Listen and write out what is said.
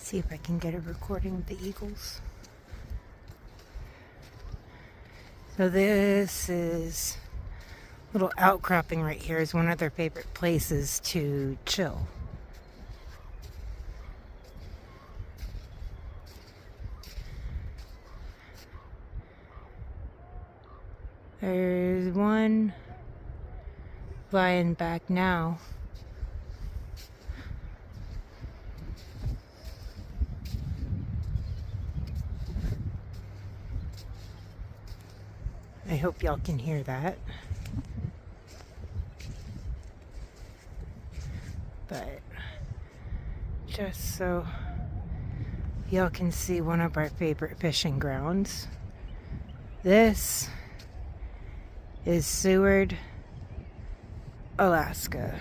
See if I can get a recording of the eagles. So this is a little outcropping right here is one of their favorite places to chill. There's one flying back now. I hope y'all can hear that. But just so y'all can see one of our favorite fishing grounds. This is Seward, Alaska.